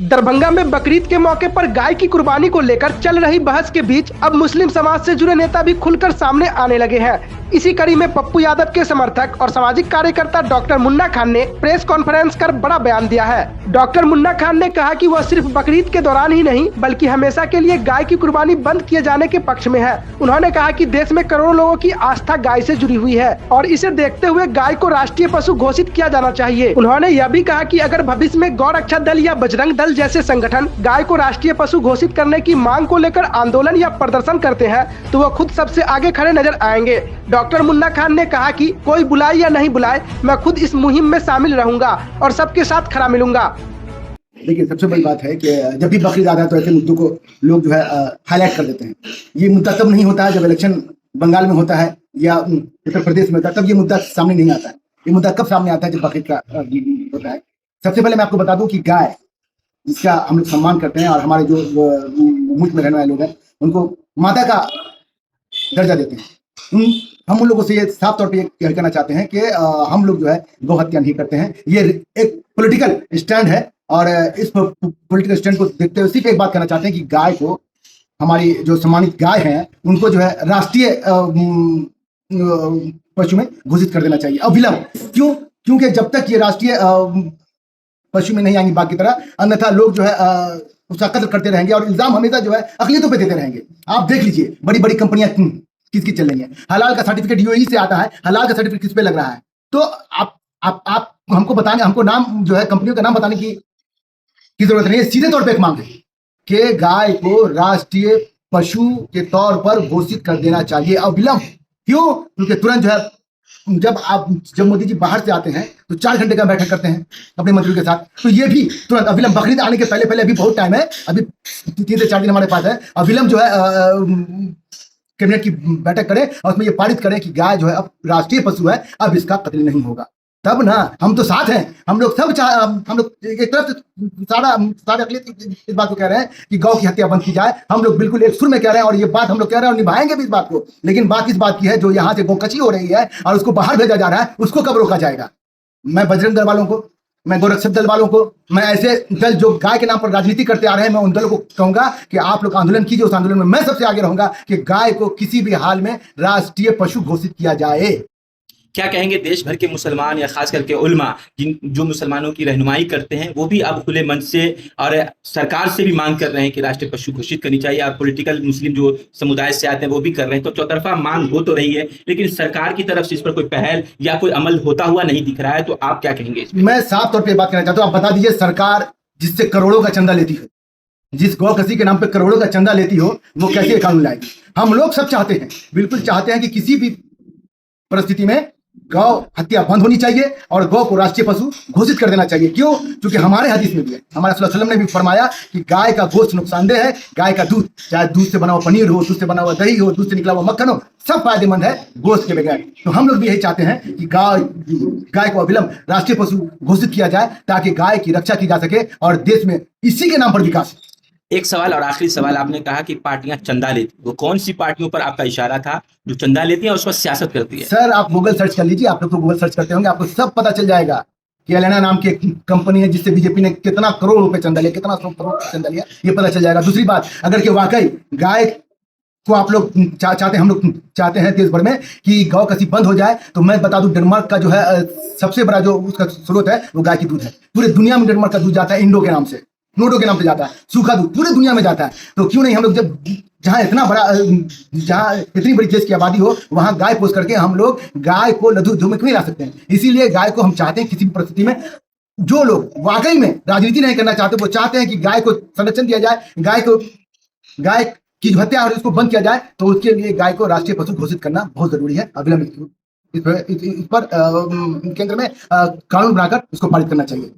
दरभंगा में बकरीद के मौके पर गाय की कुर्बानी को लेकर चल रही बहस के बीच अब मुस्लिम समाज से जुड़े नेता भी खुलकर सामने आने लगे हैं। इसी कड़ी में पप्पू यादव के समर्थक और सामाजिक कार्यकर्ता डॉक्टर मुन्ना खान ने प्रेस कॉन्फ्रेंस कर बड़ा बयान दिया है। डॉक्टर मुन्ना खान ने कहा कि वह सिर्फ बकरीद के दौरान ही नहीं बल्कि हमेशा के लिए गाय की कुर्बानी बंद किए जाने के पक्ष में है। उन्होंने कहा कि देश में करोड़ों लोगों की आस्था गाय से जुड़ी हुई है और इसे देखते हुए गाय को राष्ट्रीय पशु घोषित किया जाना चाहिए। उन्होंने यह भी कहा कि अगर भविष्य में गौ रक्षा दल या बजरंग दल जैसे संगठन गाय को राष्ट्रीय पशु घोषित करने की मांग को लेकर आंदोलन या प्रदर्शन करते हैं तो वह खुद सबसे आगे खड़े नजर आएंगे। डॉक्टर मुन्ना खान ने कहा कि कोई बुलाए या नहीं बुलाए, मैं खुद इस मुहिम में शामिल रहूंगा और सबके साथ खड़ा मिलूंगा। देखिए, सबसे बड़ी बात है कि जब भी बकरीद आता है तो ऐसे मुद्दों को लोग जो है हाईलाइट कर देते हैं। ये मुद्दा तब नहीं होता है जब इलेक्शन बंगाल में होता है या उत्तर प्रदेश में होता है, तब ये मुद्दा सामने नहीं आता है। ये मुद्दा कब सामने आता है? जब बकरीद का होता है। सबसे पहले मैं आपको बता दूं कि गाय जिसका हम लोग सम्मान करते हैं और हमारे जो मुल्क में रहने वाले लोग हैं उनको माता का दर्जा देते हैं। हम उन लोगों से ये साफ तौर पे ये कहना चाहते हैं कि हम लोग जो है गौ हत्या नहीं करते हैं। ये एक पॉलिटिकल स्टैंड है और इस पॉलिटिकल स्टैंड को देखते हुए सिर्फ एक बात कहना चाहते हैं कि गाय को, हमारी जो सम्मानित गाय हैं, उनको जो है राष्ट्रीय पशु में घोषित कर देना चाहिए अविलंब। क्यों? क्योंकि जब तक ये राष्ट्रीय पशु में नहीं आएंगी बाकी तरह, अन्यथा लोग जो है उसका कत्ल करते रहेंगे और इल्जाम हमेशा जो है अकलियतों पे देते रहेंगे। आप देख लीजिए, बड़ी बड़ी कंपनियां किसकी चल रही है। हलाल का सर्टिफिकेट यूएई से आता है, हलाल का सर्टिफिकेट किस पे लग रहा है? तो आप हमको बताने, हमको नाम जो है कंपनियों का नाम बताने की जरूरत नहीं है। सीधे तौर पे एक मांग है कि गाय को राष्ट्रीय पशु के तौर पर घोषित कर देना चाहिए अविलंब। क्यों? क्योंकि तुरंत जो है जब मोदी जी बाहर से आते हैं तो 4 घंटे का बैठक करते हैं अपने मंत्रियों के साथ, तो ये भी तुरंत अविलंब, बकरीद आने के पहले अभी बहुत टाइम है, अभी 3 से 4 दिन हमारे पास है, अविलंब जो है कैबिनेट की बैठक करें और उसमें ये पारित करें कि गाय जो है अब राष्ट्रीय पशु है, अब इसका कत्ल नहीं होगा। तब ना हम तो साथ हैं, हम लोग सब हम लोग एक तरफ से सारे अकलियत इस बात को कह रहे हैं कि गौ की हत्या बंद की जाए। हम लोग बिल्कुल एक सुर में कह रहे हैं और ये बात हम लोग कह रहे हैं और निभाएंगे भी इस बात को। लेकिन बात इस बात की है, जो यहाँ से गौकची हो रही है और उसको बाहर भेजा जा रहा है, उसको कब रोका जाएगा? मैं बजरंग दल वालों को, मैं गोरक्षक दल वालों को, मैं ऐसे दल जो गाय के नाम पर राजनीति करते आ रहे हैं, मैं उन दलों को कहूंगा कि आप लोग आंदोलन कीजिए। उस आंदोलन में मैं सबसे आगे रहूंगा कि गाय को किसी भी हाल में राष्ट्रीय पशु घोषित किया जाए। क्या कहेंगे देश भर के मुसलमान या खास करके उल्मा जो मुसलमानों की रहनुमाई करते हैं, वो भी अब खुले मन से और सरकार से भी मांग कर रहे हैं कि राष्ट्रीय पशु घोषित करनी चाहिए, और पॉलिटिकल मुस्लिम जो समुदाय से आते हैं वो भी कर रहे हैं। तो चौतरफा मांग हो तो रही है, लेकिन सरकार की तरफ से इस पर कोई पहल या कोई अमल होता हुआ नहीं दिख रहा है। तो आप क्या कहेंगे? मैं साफ तौर पर बात करना चाहता हूँ। आप बता दीजिए, सरकार जिससे करोड़ों का चंदा लेती है, जिस गौ कसी के नाम पे करोड़ों का चंदा लेती हो, वो कैसे कानून लाएगी? हम लोग सब चाहते हैं, बिल्कुल चाहते हैं कि किसी भी परिस्थिति में गौ हत्या बंद होनी चाहिए और गौ को राष्ट्रीय पशु घोषित कर देना चाहिए। क्यों? क्योंकि हमारे हदीस में भी है, हमारे सल्लल्लाहु अलैहि वसल्लम ने भी फरमाया कि गाय का गोश्त नुकसानदेह है, गाय का दूध, चाहे दूध से बना हुआ पनीर हो, दूध से बना हुआ दही हो, दूध से निकला हुआ मक्खन हो, सब फायदेमंद है गोश्त के बगैर। तो हम लोग भी यही चाहते हैं कि गाय को अविलंब राष्ट्रीय पशु घोषित किया जाए ताकि गाय की रक्षा की जा सके और देश में इसी के नाम पर विकास। एक सवाल और आखिरी सवाल, आपने कहा कि पार्टियां चंदा लेती, वो कौन सी पार्टियों पर आपका इशारा था जो चंदा लेती है और उस पर सियासत करती है? सर, आप गूगल सर्च कर लीजिए, आप लोग तो गूगल सर्च करते होंगे, आपको सब पता चल जाएगा कि एलेना नाम की एक कंपनी है जिससे बीजेपी ने कितना करोड़ रुपए चंदा लिया, कितना करोड़ चंदा लिया, ये पता चल जाएगा। दूसरी बात, अगर कि वाकई गाय को आप लोग चाहते हैं, हम लोग चाहते हैं देश भर में कि गौ कसी बंद हो जाए, तो मैं बता दूं, डेनमार्क का जो है सबसे बड़ा जो उसका स्रोत है वो गाय की दूध है। पूरे दुनिया में डेनमार्क का दूध जाता है, इंडो के नाम से, नोडो के नाम से जाता है, सूखा दूध पूरे दुनिया में जाता है। तो क्यों नहीं हम लोग, जब जहां इतनी बड़ी देश की आबादी हो, वहां गाय पोस करके हम लोग गाय को लधु में क्यों ला सकते हैं? इसीलिए गाय को हम चाहते हैं किसी भी परिस्थिति में, जो लोग वाकई में राजनीति नहीं करना चाहते, वो चाहते हैं कि गाय को संरक्षण दिया जाए, गाय की जो हत्या और उसको बंद किया जाए, तो उसके लिए गाय को राष्ट्रीय पशु घोषित करना बहुत जरूरी है। अविलंब इस पर केंद्र में कानून बनाकर उसको पारित करना चाहिए।